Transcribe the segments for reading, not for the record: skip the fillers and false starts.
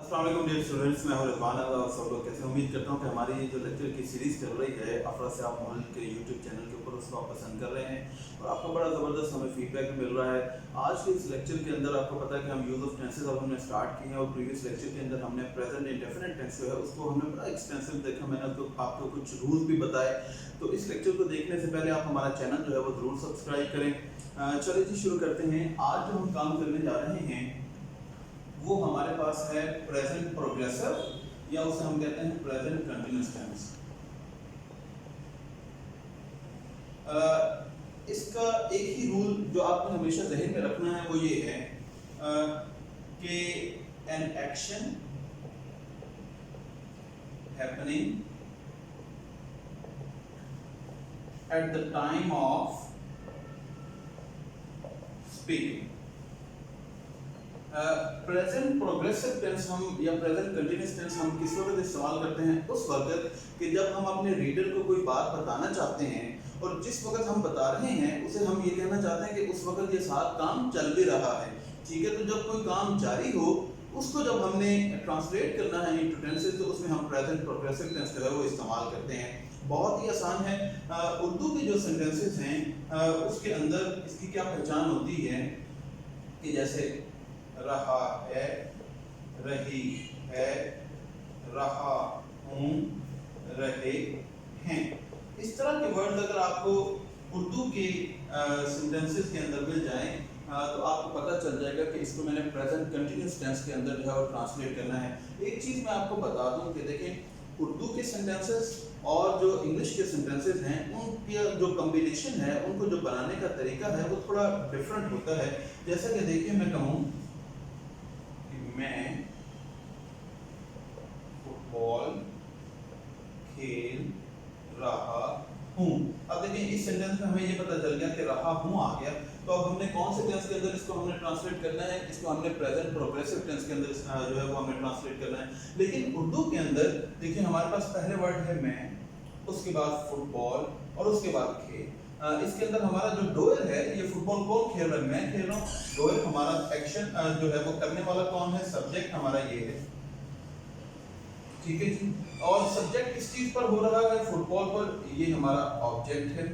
अस्सलाम वालेकुम dear students, मैं हूं रिजवान और सब लोग कैसे। उम्मीद करता हूं कि हमारी जो लेक्चर की सीरीज़ चल रही है अफरा से आप मोहल के यूट्यूब चैनल के ऊपर, उसको आप पसंद कर रहे हैं और आपका बड़ा ज़बरदस्त हमें फीडबैक मिल रहा है। आज के इस लेक्चर के अंदर आपको पता है कि हम यूज़ ऑफ टेंसेस अब हमने स्टार्ट किए हैं और प्रीवियस लेक्चर के अंदर हमने प्रेजेंट इंडेफिनिट टेंस जो है उसको हमने बड़ा एक्सटेंसिव देखा। मैंने आपको कुछ रूल्स भी बताए। तो इस लेक्चर को देखने से पहले आप हमारा चैनल जो है वो ज़रूर सब्सक्राइब करें। चलिए जी शुरू करते हैं। आज जो हम काम करने जा रहे हैं वो हमारे पास है प्रेजेंट प्रोग्रेसिव या उसे हम कहते हैं प्रेजेंट कंटीन्यूअस टेंस। इसका एक ही रूल जो आपको हमेशा ज़हन में रखना है वो ये है कि an action happening at the time of speaking. Present progressive tense हम या प्रेजेंट कंटीन्यूअस टेंस हम किस वक्त इस्तेमाल करते हैं? उस वक्त कि जब हम अपने रीडर को कोई बात बताना चाहते हैं और जिस वक्त हम बता रहे हैं उसे हम ये कहना चाहते हैं कि उस वक्त ये साथ काम चल भी रहा है। ठीक है, तो जब कोई काम जारी हो उसको जब हमने ट्रांसलेट करना है इनटू टेंसेस तो उसमें हम प्रेजेंट प्रोग्रेसिव टेंस जो है वो इस्तेमाल करते हैं। बहुत ही आसान है। उर्दू के जो सेंटेंसेस हैं उसके अंदर इसकी क्या पहचान होती है कि जैसे रहा है, रही है, रहा हूँ, रहे हैं। इस तरह के वर्ड्स अगर आपको उर्दू के सेंटेंसेस के अंदर मिल जाएं तो आपको पता चल जाएगा कि इसको मैंने प्रेजेंट कंटीन्यूअस टेंस के अंदर जो है वो ट्रांसलेट करना है। एक चीज़ मैं आपको बता दूं कि देखें उर्दू के सेंटेंसेस और जो इंग्लिश के सेंटेंसेस हैं उनके जो कॉम्बिनेशन है, उनको जो बनाने का तरीका है वो थोड़ा डिफरेंट होता है। जैसा कि देखिए मैं कहूँ मैं फुटबॉल खेल रहा हूँ। अब देखिए इस सेंटेंस में हमें ये पता चल गया कि रहा हूँ आ गया। तो अब हमने कौन से टेंस के अंदर इसको हमने ट्रांसलेट करना है? इसको हमने प्रेजेंट प्रोग्रेसिव टेंस के अंदर जो है वो हमें ट्रांसलेट करना है। लेकिन उर्दू के अंदर देखिए हमारे पास पहले वर्ड है मैं, उसके बाद फुटबॉल और उसके बाद खेल। इसके अंदर हमारा जो डोयर है, ये फुटबॉल कौन खेल रहा है? मैं खेल रहा हूँ। डोयर हमारा एक्शन जो है वो करने वाला कौन है? सब्जेक्ट हमारा ये है। ठीक है जी। और सब्जेक्ट किस चीज पर हो रहा है? फुटबॉल पर। ये हमारा ऑब्जेक्ट है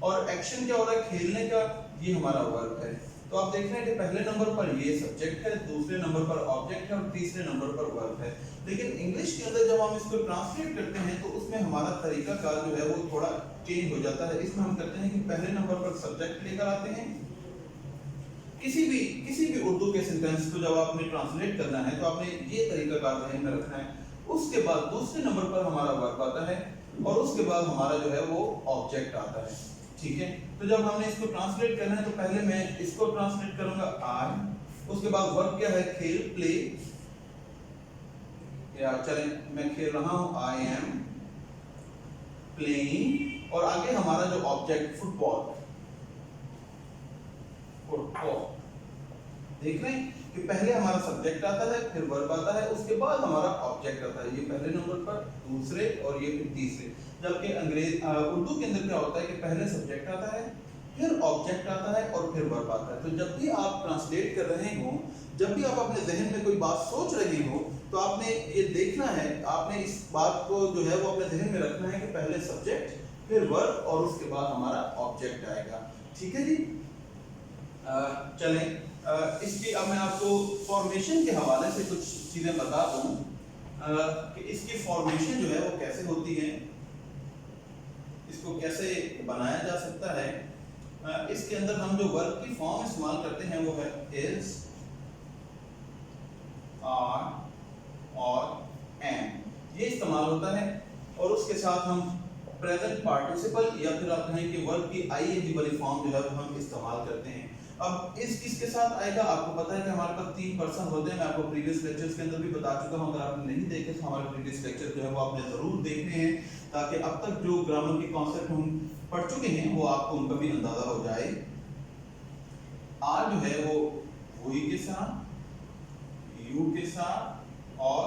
और एक्शन क्या हो रहा है? खेलने का। ये हमारा वर्ब है। तो आप देख रहे हैं कि पहले नंबर पर ये सब्जेक्ट है, दूसरे नंबर पर ऑब्जेक्ट है और तीसरे नंबर पर वर्ब है। लेकिन इंग्लिश के अंदर जब हम इसको ट्रांसलेट करते हैं तो उसमें हमारा तरीका कार जो है वो थोड़ा चेंज हो जाता है। इसमें हम करते हैं कि पहले नंबर पर सब्जेक्ट लेकर आते हैं। किसी भी उर्दू के सेंटेंस को जब आपने ट्रांसलेट करना है तो आपने ये तरीका कार ध्यान में रखना है। उसके बाद दूसरे नंबर पर हमारा वर्ब आता है और उसके बाद हमारा जो है वो ऑब्जेक्ट आता है। ठीक है, तो जब हमने इसको ट्रांसलेट करना है तो पहले मैं इसको ट्रांसलेट करूंगा आई, उसके बाद वर्ब क्या है? खेल, प्ले। या चलें मैं खेल रहा हूं, आई एम प्लेइंग। और आगे हमारा जो ऑब्जेक्ट फुटबॉल। फुटबॉल देख रहे हैं कि पहले हमारा सब्जेक्ट आता है, फिर वर्ब आता है, उसके बाद हमारा ऑब्जेक्ट आता है। ये पहले नंबर पर, दूसरे और ये फिर तीसरे। जबकि उर्दू के अंदर क्या होता है कि पहले सब्जेक्ट आता है, फिर ऑब्जेक्ट आता है और फिर वर्ब आता है। तो जब भी आप ट्रांसलेट कर रहे हो, जब भी आप अपने जहन में कोई बात सोच रहे हो तो आपने ये देखना है, आपने इस बात को जो है वो अपने जहन में रखना है कि पहले सब्जेक्ट, फिर वर्ब और उसके बाद हमारा ऑब्जेक्ट आएगा। ठीक है जी। चलें इसकी अब मैं आपको फॉर्मेशन के हवाले से कुछ चीज़ें बता दूं कि इसकी फॉर्मेशन जो है वो कैसे होती है, इसको कैसे बनाया जा सकता है। इसके अंदर हम जो वर्ब की फॉर्म इस्तेमाल करते हैं वो है इज, आर और एम। ये इस्तेमाल होता है और उसके साथ हम प्रेजेंट पार्टिसिपल या फिर आप कहें कि वर्ब की आईएनजी वाली फॉर्म जो है वो हम इस्तेमाल करते हैं। अब इस किसके साथ आएगा? आपको पता है कि हमारे पास 3 पर्सन होते हैं। मैं आपको प्रीवियस लेक्चर्स के अंदर भी बता चुका हूं। अगर आपने नहीं देखे तो हमारे प्रीवियस लेक्चर जो है वो आपने जरूर देखने हैं ताकि अब तक जो ग्रामर के कॉन्सेप्ट हम पढ़ चुके हैं वो आपको उनका भी अंदाजा हो जाए। आर जो है वो हुई के साथ, यू के साथ और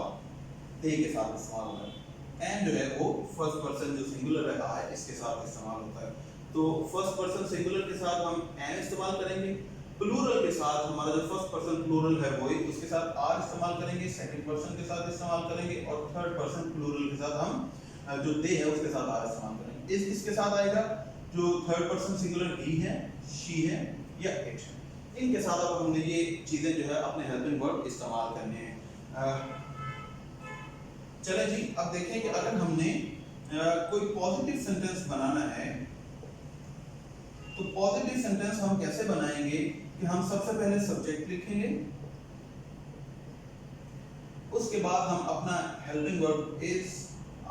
दे के साथ इस्तेमाल होता है। एंड जो है वो फर्स्ट पर्सन जो सिंगुलर रहा है इसके साथ इस्तेमाल होता है। तो फर्स्ट पर्सन सिंगुलर के साथ हम एन इस्तेमाल करेंगे प्लूरल के साथ हमारा जो फर्स्ट पर्सन प्लूरल है वो उसके साथ आर इस्तेमाल करेंगे, सेकंड पर्सन के साथ इस्तेमाल करेंगे और थर्ड पर्सन प्लूरल के साथ हम जो दे है उसके साथ आर इस्तेमाल करेंगे। इसके साथ आएगा जो थर्ड पर्सन सिंगुलर ही है, शी है या इट है। इनके साथ अब हमने ये चीजें जो है अपने हेल्पिंग वर्ब इस्तेमाल करने हैं। चले जी, अब देखें कि अगर हमने कोई पॉजिटिव सेंटेंस बनाना है तो पॉजिटिव सेंटेंस हम कैसे बनाएंगे कि हम सबसे पहले सब्जेक्ट लिखेंगे, उसके बाद हम अपना हेल्पिंग वर्ब इज,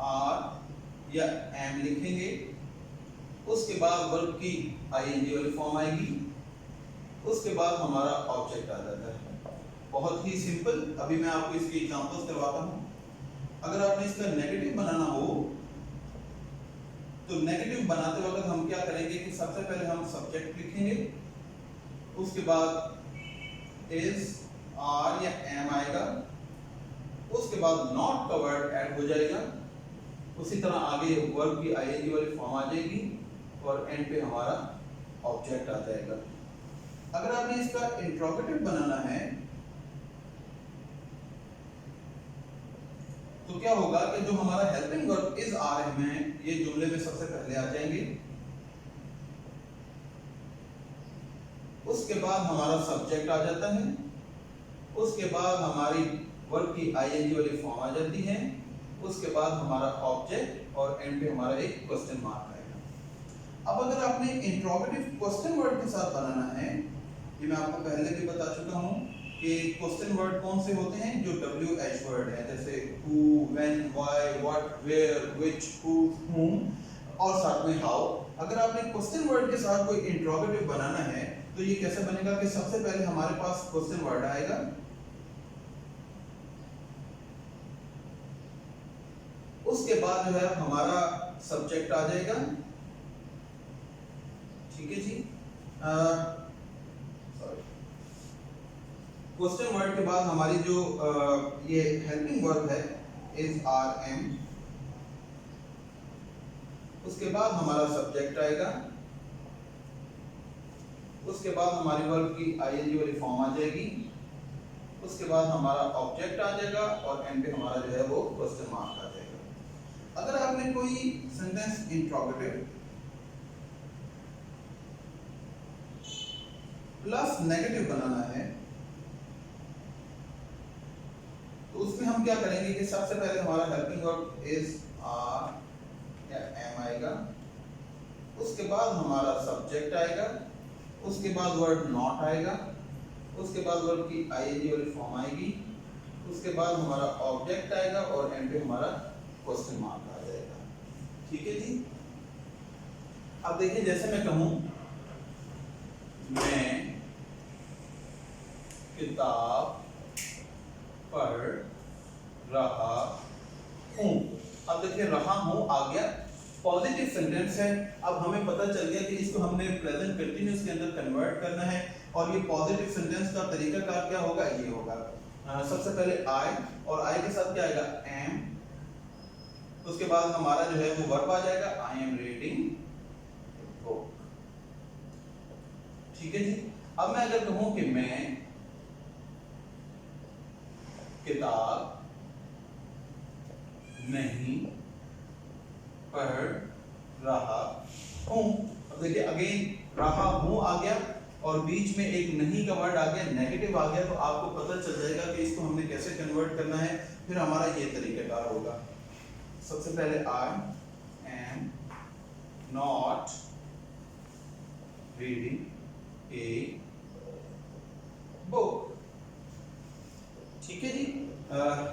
आर या एम लिखेंगे, उसके बाद वर्ब की आईएनजी वाली फॉर्म आएगी, उसके बाद हमारा ऑब्जेक्ट आ जाता है। बहुत ही सिंपल। अभी मैं आपको इसके एग्जांपल्स करवाता हूं। अगर आपने इसका नेगेटिव बनाना हो तो नेगेटिव बनाते वक्त हम क्या करेंगे कि सबसे पहले हम सब्जेक्ट लिखेंगे, उसके बाद इज, आर या एम आएगा, उसके बाद नॉट कवर्ड ऐड हो जाएगा, उसी तरह आगे वर्ब की आईएनजी वाली फॉर्म आ जाएगी और एंड पे हमारा ऑब्जेक्ट आ जाएगा। अगर आपने इसका इंट्रोगेटिव बनाना है तो क्या होगा कि जो हमारा हेल्पिंग वर्ब इज, आर है ये जुमले में सबसे पहले आ जाएंगे, उसके बाद हमारा सब्जेक्ट आ जाता है, उसके बाद हमारी वर्ब की आईएनजी वाली फॉर्म आ जाती है, उसके बाद हमारा ऑब्जेक्ट और एंड पे हमारा एक क्वेश्चन मार्क आएगा। अब अगर आपने इंट्रोगेटिव क्वेश्चन वर्ड के साथ बनाना है, ये मैं आपको पहले भी बता चुका हूं कि क्वेश्चन वर्ड कौन से होते हैं, जो WH वर्ड है, जैसे who, when, why, what, where, which, who, whom और साथ में how। अगर आपने क्वेश्चन वर्ड के साथ कोई इंट्रोगेटिव बनाना है तो ये कैसे बनेगा कि सबसे पहले हमारे पास क्वेश्चन वर्ड आएगा, उसके बाद जो है हमारा सब्जेक्ट आ जाएगा। ठीक है जी। क्वेश्चन वर्ड के बाद हमारी जो ये हेल्पिंग वर्ब है इज, आर, एम, उसके बाद हमारा सब्जेक्ट आएगा, उसके बाद हमारी वर्ब की आईएनजी वाली फॉर्म आ जाएगी, उसके बाद हमारा ऑब्जेक्ट आ जाएगा और एंड पे हमारा जो है वो क्वेश्चन मार्क आ जाएगा। अगर आपने कोई सेंटेंस इंट्रोगेटिव प्लस नेगेटिव बनाना है तो उसमें हम क्या करेंगे कि सबसे पहले हमारा हेल्पिंग वर्ब इज, आर या एम आएगा, उसके बाद हमारा सब्जेक्ट आएगा, उसके बाद वर्ब नॉट आएगा, उसके बाद वर्ब की आईएनजी वाली फॉर्म आएगी, उसके बाद हमारा ऑब्जेक्ट आएगा और एंड पे हमारा क्वेश्चन मार्क आ जाएगा। ठीक है जी। अब देखिए, जैसे मैं कहूं मैं किताब पढ़ रहा हूं। अब देखिए, रहा हूं आ गया, पॉजिटिव सेंटेंस है। अब हमें पता चल गया कि इसको हमने प्रेजेंट कंटीन्यूअस के अंदर कन्वर्ट करना है और ये पॉजिटिव सेंटेंस का तरीकाकार क्या होगा, ये होगा सबसे पहले आई और आई के साथ क्या आएगा, एम, उसके बाद हमारा जो है वो वर्ब आ जाएगा, आई एम रीडिंग बुक। ठीक है जी। अब मैं अगर कहूं कि मैं किताब नहीं पढ़ रहा हूं। अब देखिए, अगेन रहा हूं आ गया और बीच में एक नहीं का वर्ड आ गया, नेगेटिव आ गया, तो आपको पता चल जाएगा कि इसको हमने कैसे कन्वर्ट करना है। फिर हमारा ये तरीकाकार होगा, सबसे पहले I am not reading a book. ठीक है जी।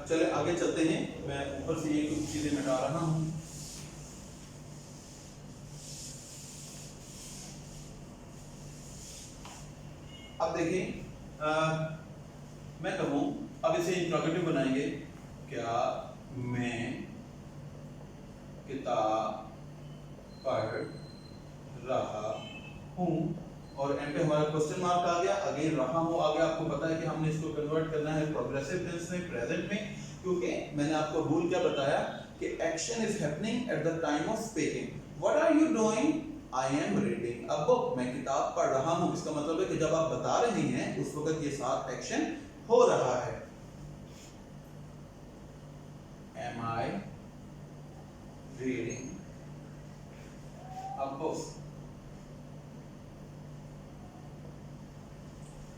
चले आगे चलते हैं। मैं ऊपर से ये कुछ चीजें मिटा रहा हूं। अब देखिए, मैं कहूं, अब इसे इंट्रोगेटिव बनाएंगे, क्या मैं किताब पढ़ रहा हूं और एंड पे हमारा क्वेश्चन मार्क आ गया, अगेन रहा हूं आ गया। आपको पता है कि हमने इसको कन्वर्ट करना है प्रोग्रेसिव टेंस में, प्रेजेंट में, क्योंकि मैंने आपको रूल क्या बताया कि action is happening at the time of speaking. What are you doing I am reading a book, मैं किताब पढ़ रहा हूँ। इसका मतलब है कि जब आप बता रहे हैं उस वक्त ये साथ एक्शन हो रहा है। Am I reading a book,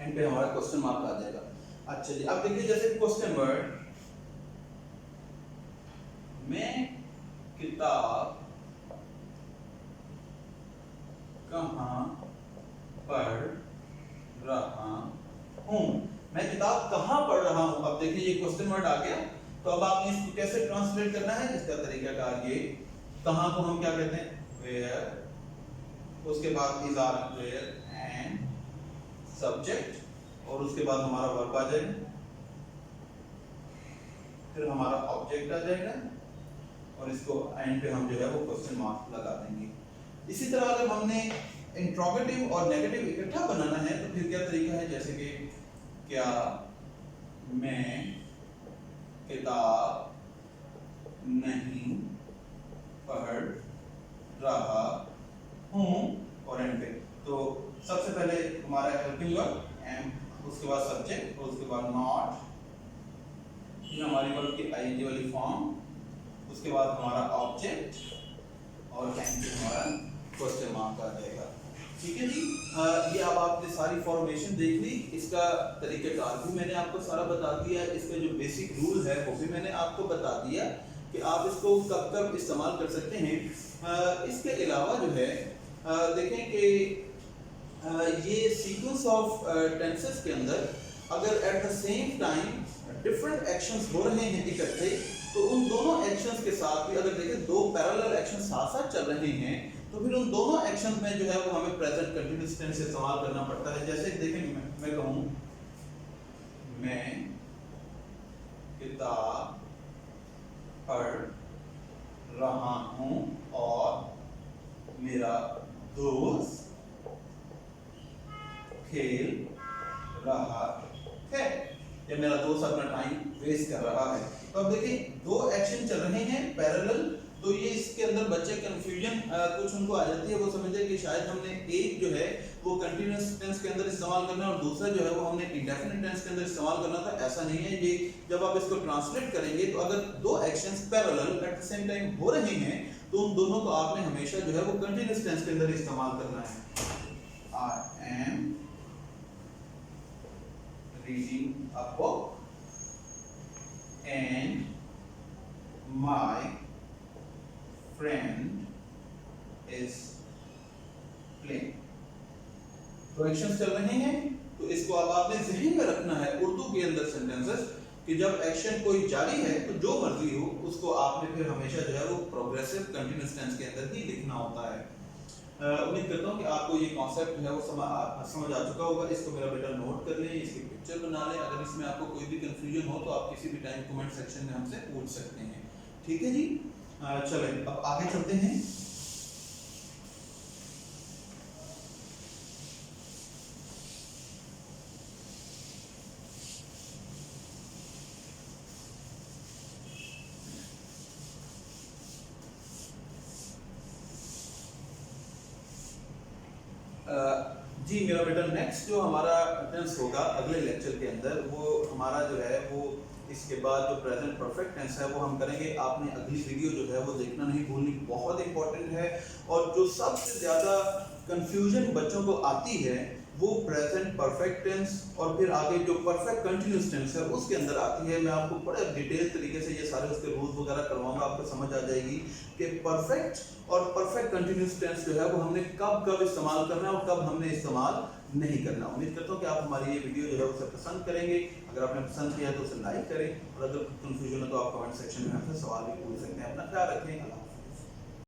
end पे हमारा क्वेश्चन मार्क आ जाएगा। अच्छा जी, अब देखिए जैसे क्वेश्चन वर्ड, मैं किताब कहाँ पढ़ रहा हूँ, मैं किताब कहाँ पढ़ रहा हूँ। अब देखिए ये क्वेश्चन वर्ड आ गया, तो अब आपने इसको कैसे ट्रांसलेट करना है, इसका तरीका कार ये, कहाँ को हम क्या कहते हैं, वेयर, उसके बाद is are where and subject, और उसके बाद हमारा वर्ब आ जाएगा, फिर हमारा ऑब्जेक्ट आ जाएगा, और इसको एंड पे हम जो है वो क्वेश्चन मार्क लगा देंगे। इसी तरह अगर हमने इंट्रोगेटिव और नेगेटिव इकट्ठा बनाना है तो फिर क्या तरीका है, जैसे कि क्या मैं किताब नहीं पढ़ रहा हूँ, और एंड पे तो सबसे पहले हमारा हेल्पिंग वर्ब एम, उसके बाद सब्जेक्ट, और उसके बाद नॉट, ये हमारी वर्ब की आईएनजी वाली फॉर्म, उसके बाद हमारा ऑब्जेक्ट, और एंड पे हमारा क्वेश्चन मार्क आ जाएगा। ठीक है जी, ये अब आपने सारी फॉर्मेशन देख ली, इसका तरीक़ाकार भी मैंने आपको सारा बता दिया, इसका जो बेसिक रूल है वो भी मैंने आपको बता दिया कि आप इसको कब कब इस्तेमाल कर सकते हैं। इसके अलावा जो है देखें कि ये सीक्वेंस ऑफ टेंसेस के अंदर अगर at the same time different actions हो रहे हैं इकट्ठे, तो उन दोनों एक्शंस के साथ भी अगर देखें दो पैरेलल एक्शन साथ साथ चल रहे हैं, तो फिर उन दोनों एक्शंस में जो है वो हमें प्रेजेंट कंटीन्यूअस टेंस इस्तेमाल करना पड़ता है। जैसे देखें मैं कहूँ मैं किताब पढ़ रहा हूँ और मेरा दोस्त खेल रहा है, या मेरा दोस्त अपना टाइम वेस्ट कर रहा है। तो अब देखिए दो एक्शन चल रहे हैं पैरेलल, तो ये इसके अंदर बच्चे कंफ्यूजन कुछ उनको आ जाती है, वो समझते हैं कि शायद हमने एक जो है वो कंटीन्यूअस टेंस के अंदर इस्तेमाल करना है और दूसरा जो है वो हमने इंडेफिनिट टेंस के अंदर इस्तेमाल करना था। ऐसा नहीं है, ये जब आप इसको ट्रांसलेट करेंगे तो अगर दो actions parallel at the same time हो रहे हैं तो उन दोनों को आपने हमेशा जो है वो कंटीन्यूअस टेंस के अंदर इस्तेमाल करना है। आई am reading a book and my friend is playing। तो एक्शंस चल रहे हैं, तो इसको अब आपने ज़हन में रखना है उर्दू के अंदर सेंटेंसेस कि जब एक्शन कोई जारी है तो जो मर्जी हो उसको आपने फिर हमेशा जो है वो प्रोग्रेसिव कंटीन्यूअस टेंस के अंदर ही लिखना होता है। उम्मीद करता हूँ कि आपको ये कॉन्सेप्ट जो है वो समझ आ चुका होगा। इसको मेरा बेटा नोट कर लें, इसकी पिक्चर बना लें। अगर इसमें आपको कोई भी कंफ्यूजन हो तो आप किसी भी टाइम कमेंट सेक्शन में हमसे पूछ सकते हैं। ठीक है जी, चलें अब आगे चलते हैं। जी मेरा बेटा नेक्स्ट जो हमारा टेंस होगा अगले लेक्चर के अंदर, वो हमारा जो है वो इसके बाद जो प्रेजेंट परफेक्ट टेंस है वो हम करेंगे। आपने अगली वीडियो जो है वो देखना नहीं भूलनी, बहुत इंपॉर्टेंट है। और जो सबसे ज़्यादा कंफ्यूजन बच्चों को आती है वो प्रेजेंट परफेक्ट टेंस और फिर आगे जो परफेक्ट कंटिन्यूअस टेंस है उसके अंदर आती है। मैं आपको बड़े डिटेल तरीके से ये सारे उसके रूल्स वगैरह करवाऊंगा, आपको समझ आ जाएगी कि परफेक्ट और परफेक्ट कंटिन्यूअस टेंस जो है वो हमने कब कब इस्तेमाल करना है और कब हमने इस्तेमाल नहीं करना। उम्मीद करता हूँ कि आप हमारी ये वीडियो जो है उसे पसंद करेंगे। अगर आपने पसंद किया तो उसे लाइक करें, और अगर कंफ्यूजन हो तो आप कमेंट सेक्शन में हमसे सवाल भी पूछ सकते हैं। अपना ख्याल रखें।